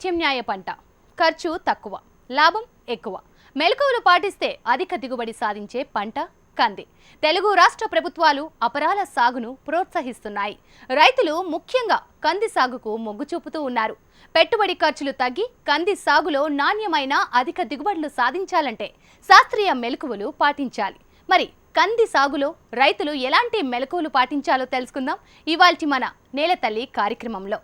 ప్రత్యామ్నాయ పంట. ఖర్చు తక్కువ, లాభం ఎక్కువ. మెలకువలు పాటిస్తే అధిక దిగుబడి సాధించే పంట కంది. తెలుగు రాష్ట్ర ప్రభుత్వాలు అపరాల సాగును ప్రోత్సహిస్తున్నాయి. రైతులు ముఖ్యంగా కంది సాగుకు మొగ్గు చూపుతూ ఉన్నారు. పెట్టుబడి ఖర్చులు తగ్గి కంది సాగులో నాణ్యమైన అధిక దిగుబడులు సాధించాలంటే శాస్త్రీయ మెలకువలు పాటించాలి. మరి కంది సాగులో రైతులు ఎలాంటి మెలకువలు పాటించాలో తెలుసుకుందాం ఇవాల్టి మన నేలతల్లి కార్యక్రమంలో.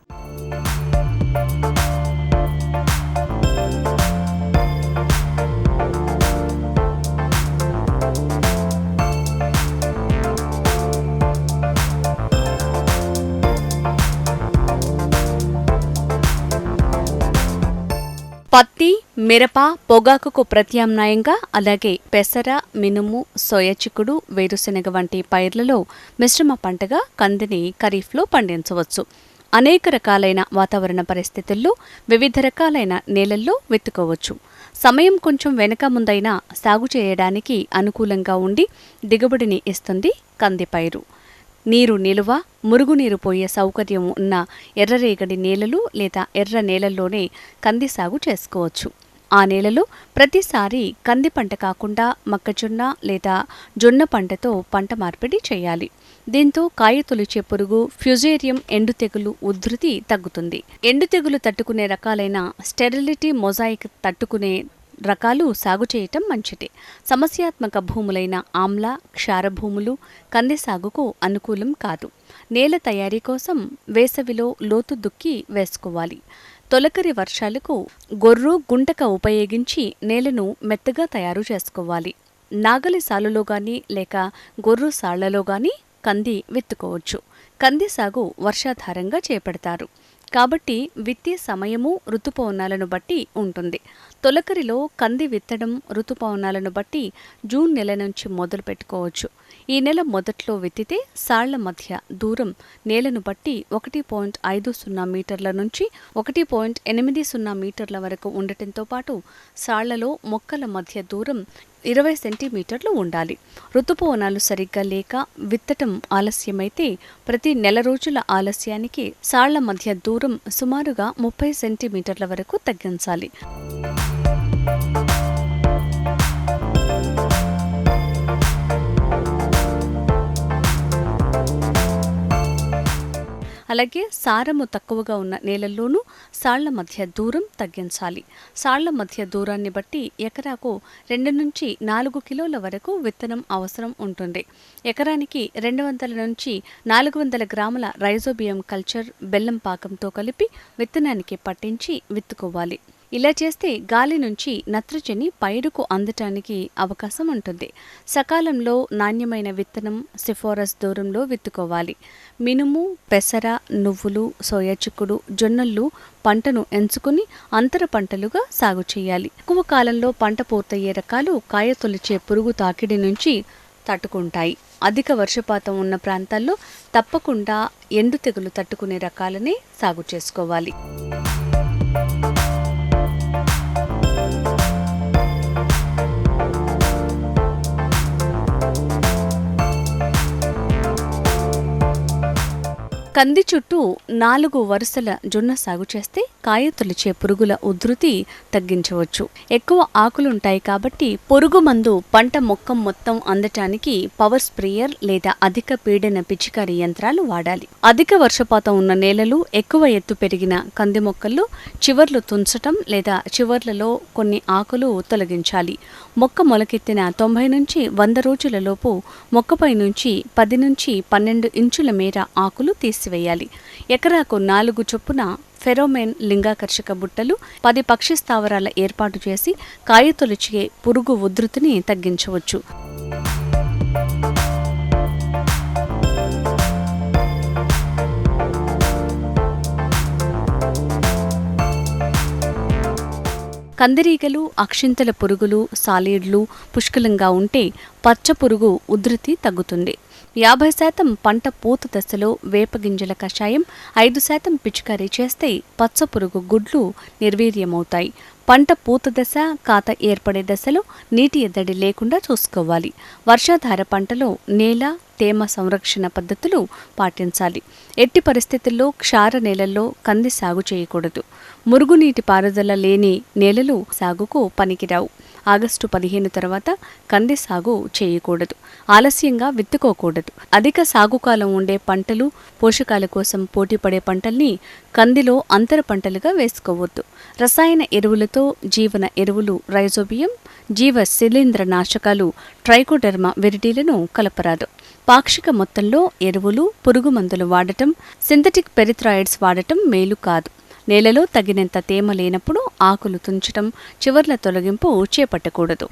పత్తి, మిరప, పొగాకుకు ప్రత్యామ్నాయంగా అలాగే పెసర, మినుము, సోయా చిక్కుడు, వేరుశెనగ వంటి పైర్లలో మిశ్రమ పంటగా కందిని ఖరీఫ్లో పండించవచ్చు. అనేక రకాలైన వాతావరణ పరిస్థితుల్లో వివిధ రకాలైన నేలల్లో విత్తుకోవచ్చు. సమయం కొంచెం వెనక ముందైనా సాగు చేయడానికి అనుకూలంగా ఉండి దిగుబడిని ఇస్తుంది కంది పైరు. నీరు నిలువ, మురుగునీరు పోయే సౌకర్యం ఉన్న ఎర్రరేగడి నేలలు లేదా ఎర్ర నేలల్లోనే కంది సాగు చేసుకోవచ్చు. ఆ నేలలో ప్రతిసారి కంది పంట కాకుండా మొక్కజొన్న లేదా జొన్న పంటతో పంట మార్పిడి చేయాలి. దీంతో కాయ తొలిచే పురుగు, ఫ్యుజేరియం ఎండు తెగులు ఉధృతి తగ్గుతుంది. ఎండు తెగులు తట్టుకునే రకాలైన స్టెరిలిటీ మొజాయిక్ తట్టుకునే రకాలు సాగు చేయటం మంచిది. సమస్యాత్మక భూములైన ఆమ్ల, క్షార భూములు కంది సాగుకు అనుకూలం కాదు. నేల తయారీ కోసం వేసవిలో లోతు దుక్కి వేసుకోవాలి. తొలకరి వర్షాలకు గొర్రు, గుంటక ఉపయోగించి నేలను మెత్తగా తయారు చేసుకోవాలి. నాగలి సాలులో గాని లేక గొర్రు సాళ్లలో గాని కంది విత్తుకోవచ్చు. కంది సాగు వర్షాధారంగా చేపడతారు కాబట్టి విత్తే సమయము ఋతుపవనాలను బట్టి ఉంటుంది. తొలకరిలో కంది విత్తడం ఋతుపవనాలను బట్టి జూన్ నెల నుంచి మొదలు పెట్టుకోవచ్చు. ఈ నెల మొదట్లో విత్తితే సాళ్ల మధ్య దూరం నేలను బట్టి 1.50 మీటర్ల నుంచి 1.80 మీటర్ల వరకు ఉండటంతో పాటు సాళ్లలో మొక్కల మధ్య దూరం 20 సెంటీమీటర్లు ఉండాలి. ఋతుపవనాలు సరిగ్గా లేక విత్తటం ఆలస్యమైతే ప్రతి నెల రోజుల ఆలస్యానికి సాళ్ల మధ్య దూరం సుమారుగా 30 సెంటీమీటర్ల వరకు తగ్గించాలి. అలాగే సారము తక్కువగా ఉన్న నేలల్లోనూ సాళ్ల మధ్య దూరం తగ్గించాలి. సాళ్ల మధ్య దూరాన్ని బట్టి ఎకరాకు 2 నుంచి 4 కిలోల వరకు విత్తనం అవసరం ఉంటుంది. ఎకరానికి 200 నుంచి 400 గ్రాముల రైజోబియం కల్చర్ బెల్లం పాకంతో కలిపి విత్తనానికి పట్టించి విత్తుకోవాలి. ఇలా చేస్తే గాలి నుంచి నత్రజని పైరుకు అందటానికి అవకాశం ఉంటుంది. సకాలంలో నాణ్యమైన విత్తనం సిఫారస్ దూరంలో విత్తుకోవాలి. మినుము, పెసర, నువ్వులు, సోయా చిక్కుడు, జొన్నలు పంటను ఎంచుకుని అంతర పంటలుగా సాగు చేయాలి. ఎక్కువ కాలంలో పంట పూర్తయ్యే రకాలు కాయ తొలిచే పురుగు తాకిడి నుంచి తట్టుకుంటాయి. అధిక వర్షపాతం ఉన్న ప్రాంతాల్లో తప్పకుండా ఎండు తెగులు తట్టుకునే రకాలనే సాగు చేసుకోవాలి. కంది చుట్టూ 4 వరుసల జొన్న సాగు చేస్తే కాయ తొలిచే పురుగుల ఉధృతి తగ్గించవచ్చు. ఎక్కువ ఆకులుంటాయి కాబట్టి పురుగు మందు పంట మొక్క మొత్తం అందటానికి పవర్ స్ప్రేయర్ లేదా అధిక పీడన పిచికారీ యంత్రాలు వాడాలి. అధిక వర్షపాతం ఉన్న నేలలు, ఎక్కువ ఎత్తు పెరిగిన కంది మొక్కల్లో చివర్లు తుంచటం లేదా చివర్లలో కొన్ని ఆకులు తొలగించాలి. మొక్క మొలకెత్తిన 90 నుంచి 100 రోజుల లోపు మొక్కపై నుంచి 10 నుంచి 12 ఇంచుల మేర ఆకులు తీసివేయాలి. ఎకరాకు 4 చొప్పున ఫెరోమెన్ లింగాకర్షక బుట్టలు 10 పక్షి స్థావరాల ఏర్పాటు చేసి కాయ తొలిచే పురుగు ఉధృతిని తగ్గించవచ్చు. కందిరీగలు, అక్షింతల పురుగులు, సాలీడ్లు పుష్కలంగా ఉంటే పచ్చ పురుగు ఉధృతి తగ్గుతుంది. 50% పంట పూత దశలో వేపగింజల కషాయం, 5% పిచికారీ చేస్తే పచ్చపురుగు గుడ్లు నిర్వీర్యమవుతాయి. పంట పూత దశ, కాత ఏర్పడే దశలో నీటి ఎద్దడి లేకుండా చూసుకోవాలి. వర్షాధార పంటలో నేల తేమ సంరక్షణ పద్ధతులు పాటించాలి. ఎట్టి పరిస్థితుల్లో క్షార నేలల్లో కంది సాగు చేయకూడదు. మురుగునీటి పారుదల లేని నేలలు సాగుకు పనికిరావు. ఆగస్టు 15 తర్వాత కంది సాగు చేయకూడదు. ఆలస్యంగా విత్తుకోకూడదు. అధిక సాగుకాలం ఉండే పంటలు, పోషకాల కోసం పోటీపడే పంటల్ని కందిలో అంతర పంటలుగా వేసుకోవద్దు. రసాయన ఎరువులతో జీవన ఎరువులు రైజోబియం, జీవ శిలీంద్ర నాశకాలు ట్రైకోడెర్మా విరిడీలను కలపరాదు. పాక్షిక మొత్తంలో ఎరువులు, పురుగు మందులు వాడటం, సింథటిక్ పెరిథ్రాయిడ్స్ వాడటం మేలు కాదు. నేలలో తగినంత తేమ లేనప్పుడు ఆకులు తుంచటం, చివర్ల తొలగింపు చేపట్టకూడదు.